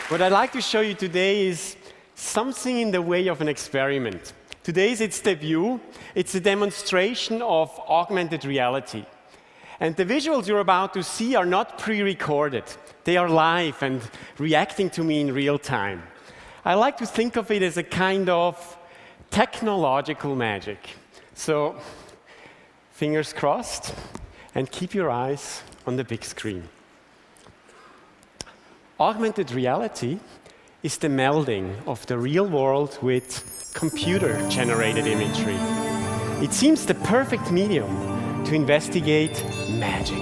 What I'd like to show you today is something in the way of an experiment. Today's its debut. It's a demonstration of augmented reality. And the visuals you're about to see are not pre-recorded. They are live and reacting to me in real time. I like to think of it as a kind of technological magic. So, fingers crossed, and keep your eyes on the big screen. Augmented reality is the melding of the real world with computer-generated imagery. It seems the perfect medium to investigate magic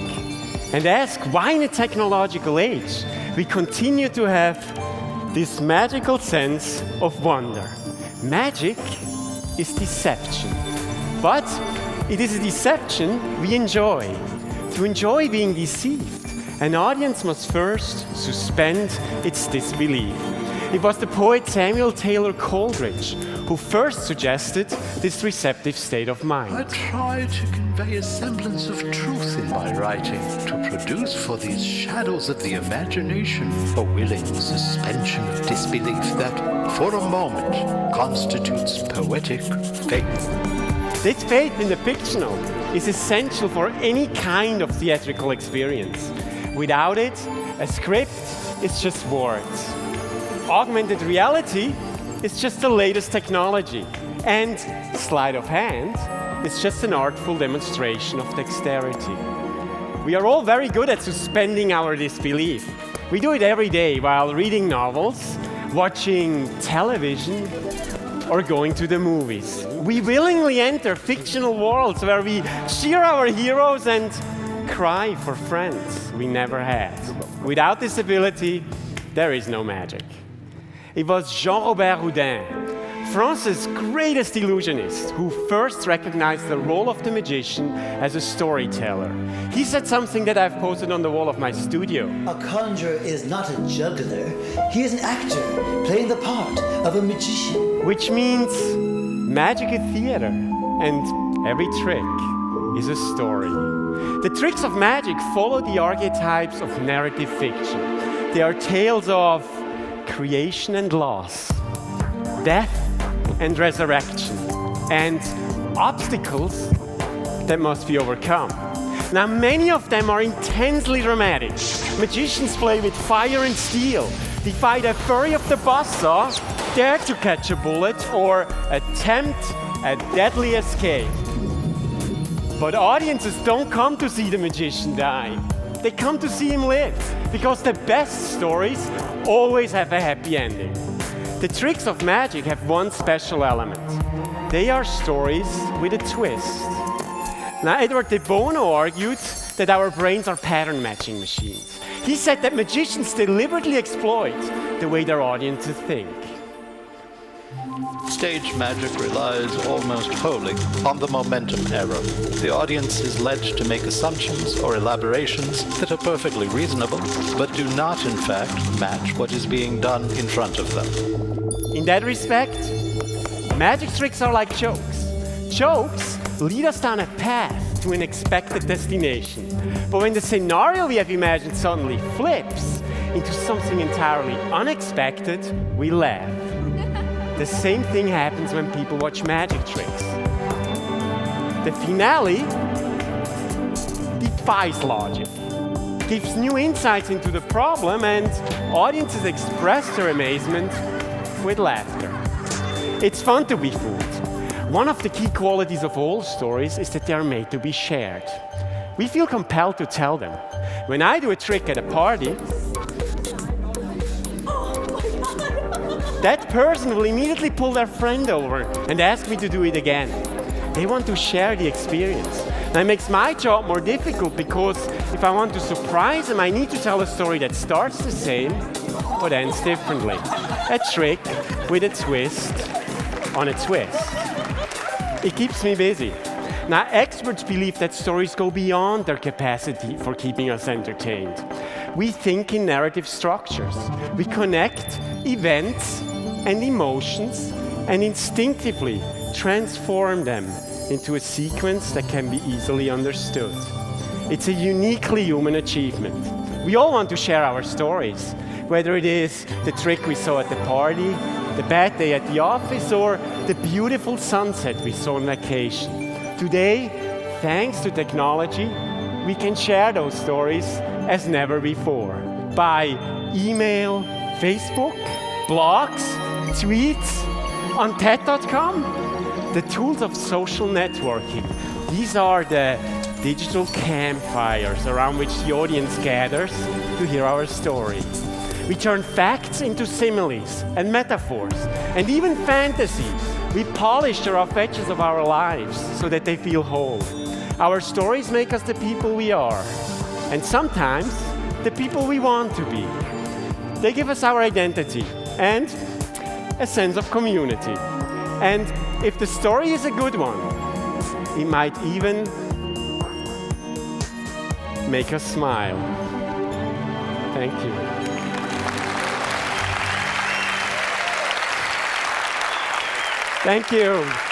and ask why in a technological age we continue to have this magical sense of wonder. Magic is deception, but it is a deception we enjoy. To enjoy being deceived, an audience must first suspend its disbelief. It was the poet Samuel Taylor Coleridge who first suggested this receptive state of mind. I try to convey a semblance of truth in my writing, to produce for these shadows of the imagination a willing suspension of disbelief that, for a moment, constitutes poetic faith. This faith in the fictional is essential for any kind of theatrical experience. Without it, a script is just words. Augmented reality is just the latest technology. And sleight of hand is just an artful demonstration of dexterity. We are all very good at suspending our disbelief. We do it every day while reading novels, watching television, or going to the movies. We willingly enter fictional worlds where we cheer our heroes and cry for friends we never had. Without this ability, there is no magic. It was Jean-Robert Houdin, France's greatest illusionist, who first recognized the role of the magician as a storyteller. He said something that I've posted on the wall of my studio. A conjurer is not a juggler. He is an actor playing the part of a magician. Which means magic is theater, and every trick is a story. The tricks of magic follow the archetypes of narrative fiction. They are tales of creation and loss, death and resurrection, and obstacles that must be overcome. Now, many of them are intensely dramatic. Magicians play with fire and steel, defy the fury of the buzzsaw, dare to catch a bullet, or attempt a deadly escape. But audiences don't come to see the magician die. They come to see him live, because the best stories always have a happy ending. The tricks of magic have one special element. They are stories with a twist. Now, Edward de Bono argued that our brains are pattern matching machines. He said that magicians deliberately exploit the way their audiences think. Stage magic relies almost wholly on the momentum error. The audience is led to make assumptions or elaborations that are perfectly reasonable, but do not, in fact, match what is being done in front of them. In that respect, magic tricks are like jokes. Jokes lead us down a path to an expected destination. But when the scenario we have imagined suddenly flips into something entirely unexpected, we laugh. The same thing happens when people watch magic tricks. The finale defies logic, gives new insights into the problem, and audiences express their amazement with laughter. It's fun to be fooled. One of the key qualities of all stories is that they are made to be shared. We feel compelled to tell them. When I do a trick at a party, that person will immediately pull their friend over and ask me to do it again. They want to share the experience. That makes my job more difficult because if I want to surprise them, I need to tell a story that starts the same but ends differently. A trick with a twist on a twist. It keeps me busy. Now, experts believe that stories go beyond their capacity for keeping us entertained. we think in narrative structures. We connect events and emotions and instinctively transform them into a sequence that can be easily understood. It's a uniquely human achievement. We all want to share our stories, whether it is the trick we saw at the party, the bad day at the office, or the beautiful sunset we saw on vacation. Today, thanks to technology, we can share those stories as never before by email, Facebook, blogs, tweets, on TED.com. The tools of social networking, these are the digital campfires around which the audience gathers to hear our story. We turn facts into similes and metaphors, and even fantasies. We polish the rough edges of our lives so that they feel whole. Our stories make us the people we are, and sometimes the people we want to be. They give us our identity and a sense of community. And if the story is a good one, it might even make us smile. Thank you. Thank you.